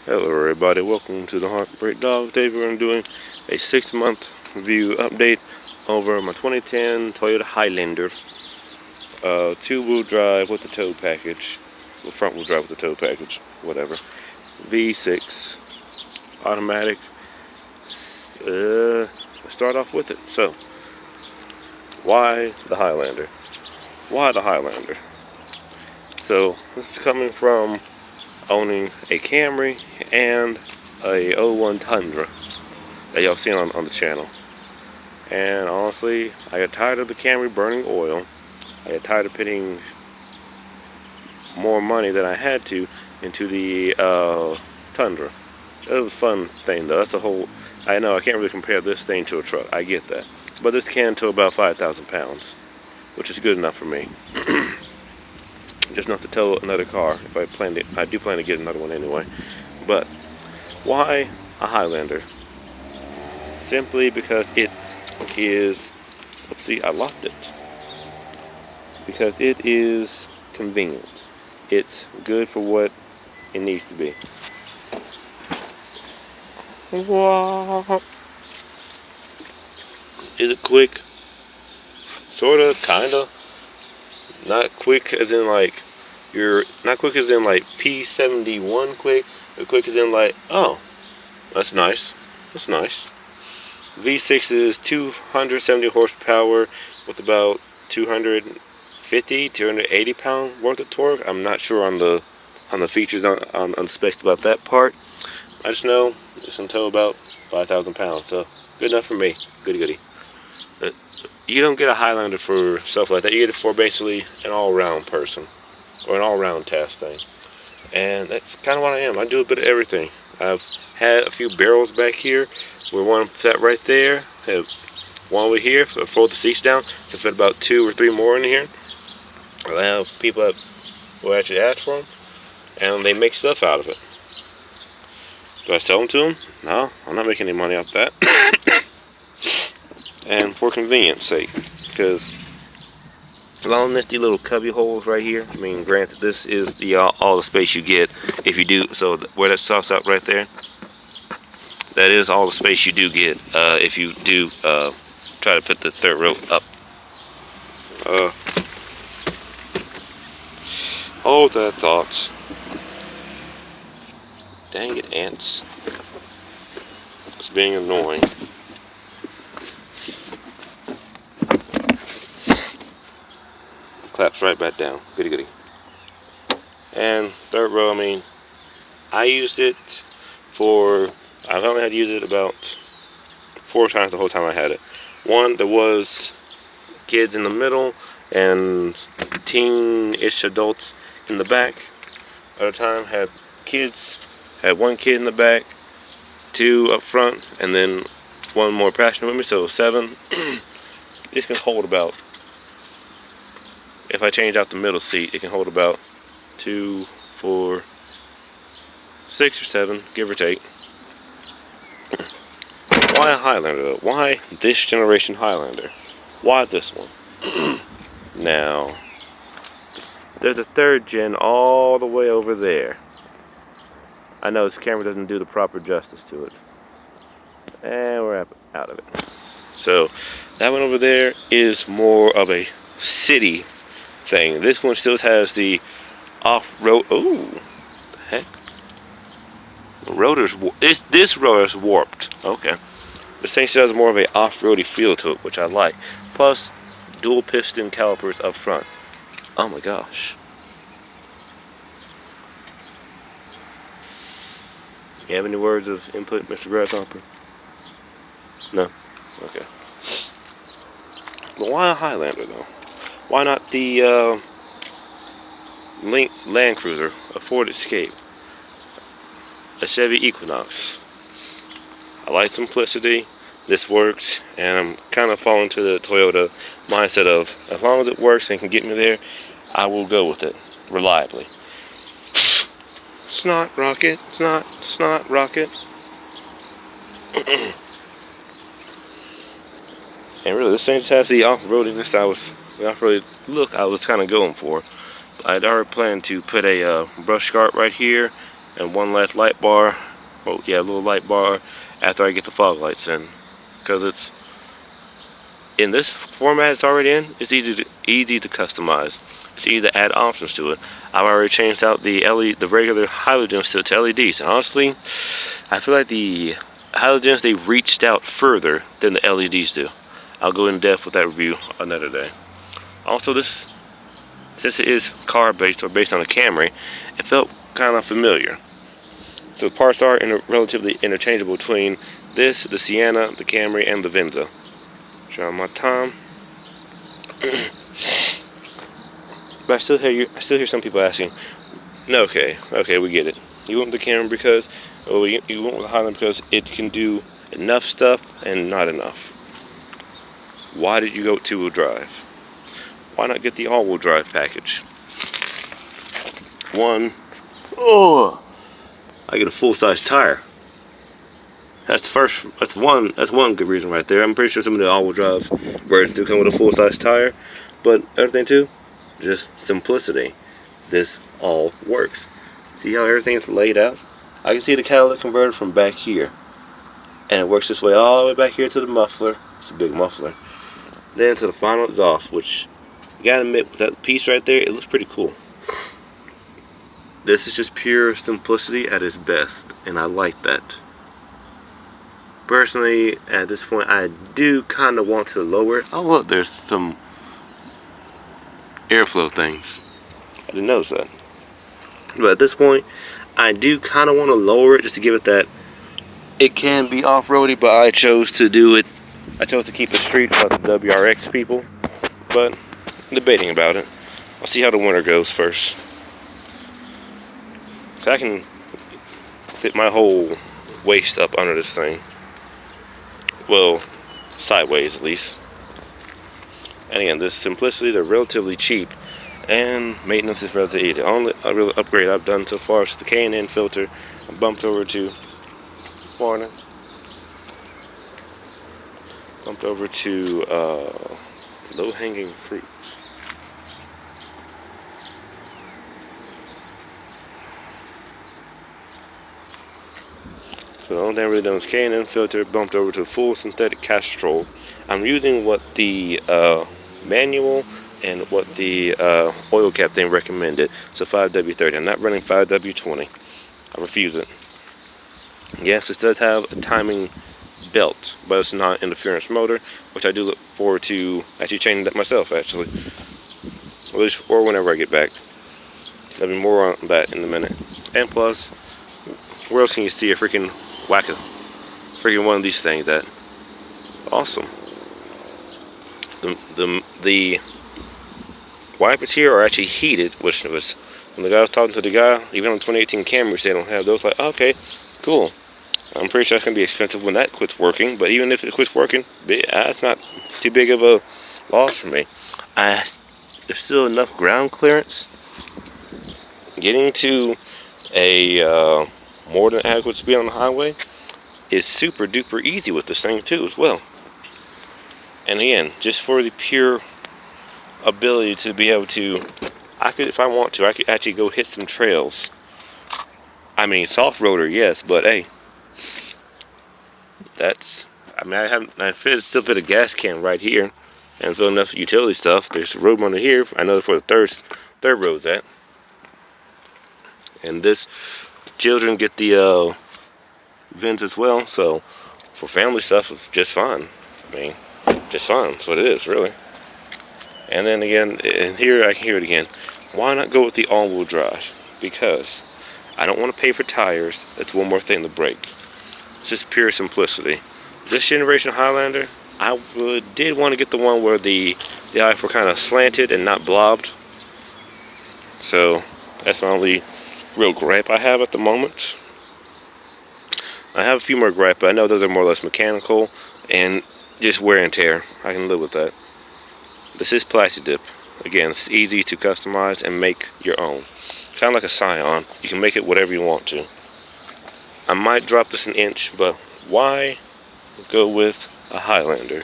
Hello everybody, welcome to the Heartbreak Dog. Today we're doing a 6-month review update over my 2010 Toyota Highlander. 2-wheel drive with the tow package. Well, front-wheel drive with the tow package, whatever. V6 automatic. Let's start off with it. So, why the Highlander? Why the Highlander? So, this is coming from owning a Camry and a '01 Tundra that y'all seen on the channel. And honestly, I got tired of the Camry burning oil. I got tired of putting more money than I had to into the Tundra. It was a fun thing though. That's a whole, I know I can't really compare this thing to a truck. I get that. But this can tow about 5,000 pounds, which is good enough for me. Just not to tow another car. If I do plan to get another one anyway. But why a Highlander? Simply because it is, oopsie, I locked it. Because it is convenient. It's good for what it needs to be. Wow. Is it quick? Sorta, kinda. Not quick as in like not quick as in like P71 quick, but quick as in like, oh, that's nice. That's nice. V6 is 270 horsepower with about 250, 280 pound worth of torque. I'm not sure on the features on the specs about that part. I just know it's gonna tow about 5,000 pounds, so good enough for me. Goody goody. You don't get a Highlander for stuff like that. You get it for basically an all-round person, or an all-round task thing. And that's kind of what I am. I do a bit of everything. I've had a few barrels back here, where one sat right there. Have one over here. If I fold the seats down, I can fit about 2 or 3 more in here. I have people that will actually ask for them, and they make stuff out of it. Do I sell them to them? No, I'm not making any money off that. And for convenience sake, because long nifty little cubby holes right here. I mean, granted, this is the all the space you get if you do. So where that stops out right there, that is all the space you do get if you do try to put the third row up. Hold that thoughts. Dang it, ants! It's being annoying. Claps right back down. Goody goody. And third row, I mean, I used it for, I've only had to use it about 4 times the whole time I had it. One, there was kids in the middle and teen-ish adults in the back. Other time, had one kid in the back, 2 up front, and then 1 more passenger with me, so 7. This can hold about, if I change out the middle seat, it can hold about 2, 4, 6 or 7, give or take. Why a Highlander though? Why this generation Highlander? Why this one? Now, there's a 3rd gen all the way over there. I know this camera doesn't do the proper justice to it. And we're out of it. So, that one over there is more of a city thing. This one still has the off-road. Ooh, the heck! The rotor's this rotor's warped. Okay, this thing still has more of a off-roady feel to it, which I like. Plus, dual piston calipers up front. Oh my gosh! You have any words of input, Mr. Grasshopper? No. Okay. But why a Highlander though? Why not the Land Cruiser, a Ford Escape, a Chevy Equinox? I like simplicity. This works, and I'm kind of falling to the Toyota mindset of as long as it works and can get me there, I will go with it reliably. Snot rocket, snot rocket. And really, this thing just has the off-roadiness the off-road look I was kind of going for. I'd already planned to put a brush guard right here, and one last light bar. Oh yeah, a little light bar after I get the fog lights in, because it's in this format it's already in. It's easy to customize. It's easy to add options to it. I've already changed out the regular halogens to LEDs. And honestly, I feel like the halogens, they've reached out further than the LEDs do. I'll go in depth with that review another day. Also, since it is car based or based on a Camry, it felt kind of familiar. So the parts are relatively interchangeable between this, the Sienna, the Camry, and the Venza. Try my time. But I still hear some people asking, no, okay, we get it. You want the Camry because, you want the Highlander because it can do enough stuff and not enough. Why did you go two-wheel drive? Why not get the all-wheel drive package? I get a full-size tire. That's one good reason right there. I'm pretty sure some of the all-wheel drive versions do come with a full-size tire, but everything too, just simplicity. This all works. See how everything is laid out? I can see the catalytic converter from back here, and it works this way all the way back here to the muffler. It's a big muffler. Then to the final exhaust, which you gotta admit, with that piece right there, it looks pretty cool. This is just pure simplicity at its best, and I like that. Personally, at this point, I do kind of want to lower it. Oh look, there's some airflow things. I didn't notice that. But at this point, I do kind of want to lower it just to give it that. It can be off-roady, but I chose to do it. I chose to keep it street like the WRX people. But I'm debating about it. I'll see how the winter goes first. So I can fit my whole waist up under this thing. Well, sideways at least. And again, this simplicity, they're relatively cheap, and maintenance is relatively easy. The only real upgrade I've done so far is the K&N filter. I bumped over to morning. Bumped over to low-hanging fruits. So the only thing I've really done is K&N filter, bumped over to full synthetic castrol. I'm using what the manual and what the oil cap thing recommended. So 5W30. I'm not running 5W20. I refuse it. Yes, it does have a timing belt, but it's not an interference motor, which I do look forward to actually changing that myself, actually. Or whenever I get back. There'll be more on that in a minute. And plus, where else can you see a freaking one of these things at? Awesome. The wipers here are actually heated, which was when the guy was talking to the guy, even on the 2018 Camrys, they don't have those. Like, okay, cool. I'm pretty sure it's gonna be expensive when that quits working, but even if it quits working, that's not too big of a loss for me. There's still enough ground clearance. Getting to a more than adequate speed on the highway is super duper easy with this thing too as well. And again, just for the pure ability to be able to, if I want to, I could actually go hit some trails. I mean, soft roader, yes, but hey, I still fit a gas can right here, and fill enough utility stuff. There's road under here. I know for the third road's at. And this, children get the vents as well, so for family stuff, it's just fine. I mean, just fine. That's what it is, really. And then again, and here I can hear it again. Why not go with the all-wheel drive? Because I don't want to pay for tires. That's one more thing to break. It's just pure simplicity. This generation Highlander, I did want to get the one where the eyes were kind of slanted and not blobbed. So that's my only real gripe I have at the moment. I have a few more gripes, but I know those are more or less mechanical and just wear and tear. I can live with that. This is Plasti Dip. Again, it's easy to customize and make your own. Kind of like a Scion. You can make it whatever you want to. I might drop this an inch, but why go with a Highlander?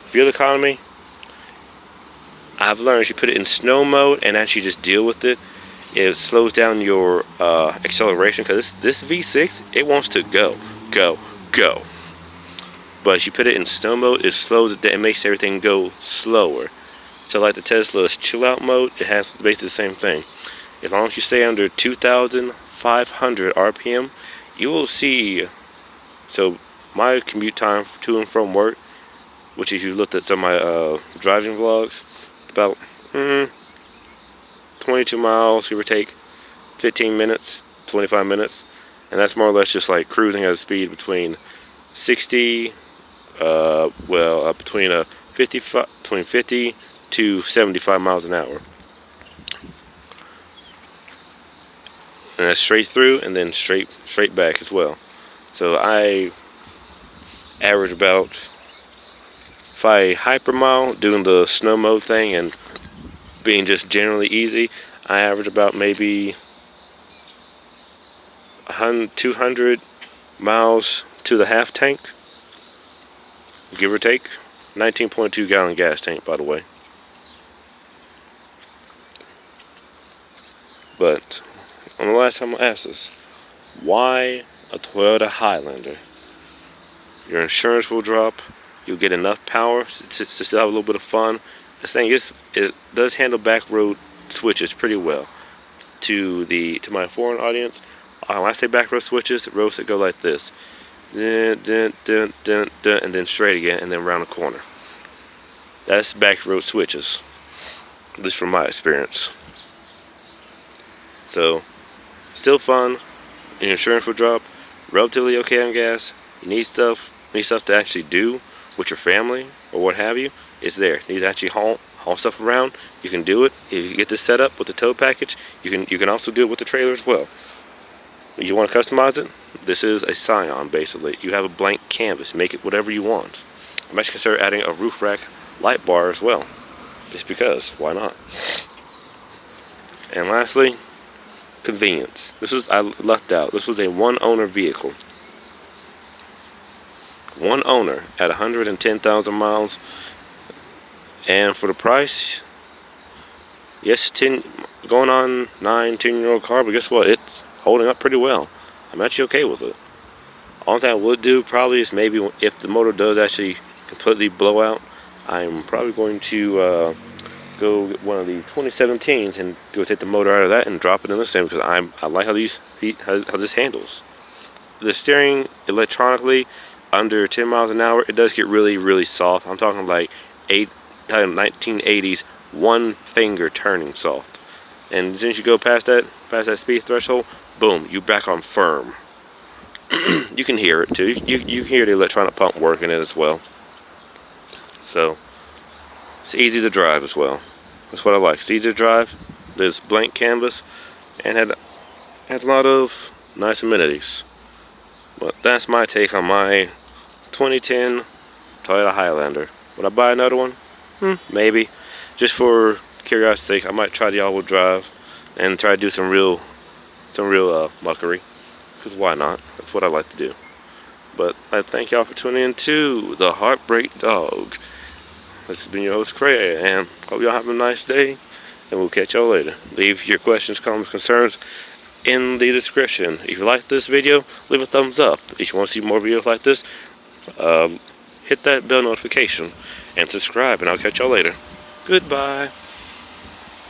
Fuel economy, I've learned if you put it in snow mode and actually just deal with it, it slows down your acceleration, because this V6, it wants to go, go, go. But if you put it in snow mode, it slows it down. It makes everything go slower. So like the Tesla's chill out mode, it has basically the same thing. As long as you stay under 2,500 RPM, you will see. So my commute time to and from work, which if you looked at some of my driving vlogs, about 22 miles, give or take, 15 minutes, 25 minutes, and that's more or less just like cruising at a speed between 60, between 50 to 75 miles an hour, and that's straight through, and then straight back as well. So I average about, if I hypermile doing the snow mode thing and being just generally easy, I average about maybe 200 miles to the half tank, give or take. 19.2 gallon gas tank, by the way. But on the last time I asked this, why a Toyota Highlander? Your insurance will drop. You'll get enough power to still have a little bit of fun. The thing is, it does handle back road switches pretty well. To my foreign audience, when I say back road switches, roads that go like this, dun, dun, dun, dun, dun, and then straight again, and then around the corner. That's back road switches, at least from my experience. So, still fun. Your insurance will drop. Relatively okay on gas. You need stuff to actually do with your family or what have you. It's there. You need to actually haul stuff around. You can do it. If you get this set up with the tow package, you can also do it with the trailer as well. If you want to customize it, this is a Scion basically. You have a blank canvas. Make it whatever you want. I'm actually considering adding a roof rack light bar as well, just because. Why not? And lastly, convenience. I left out. This was a one-owner vehicle. One owner at 110,000 miles, and for the price, yes, going on 10-year-old car, but guess what? It's holding up pretty well. I'm actually okay with it. All thing I would do probably is maybe if the motor does actually completely blow out, I'm probably going to go get one of the 2017s and go take the motor out of that and drop it in the same, because I like how this handles. The steering electronically under 10 miles an hour, it does get really, really soft. I'm talking like 1980s one finger turning soft. And as soon as you go past that speed threshold, boom, you back on firm. You can hear it too. You can hear the electronic pump working it as well. So it's easy to drive as well. That's what I like. It's easy to drive. There's blank canvas, and had a lot of nice amenities. But that's my take on my 2010 Toyota Highlander. Would I buy another one? Maybe. Just for curiosity's sake, I might try the all-wheel drive and try to do some real muckery. Because why not? That's what I like to do. But I thank y'all for tuning in to the Heartbreak Dog. This has been your host, Craig, and hope y'all have a nice day, and we'll catch y'all later. Leave your questions, comments, concerns in the description. If you like this video, leave a thumbs up. If you want to see more videos like this, hit that bell notification and subscribe, and I'll catch y'all later. Goodbye.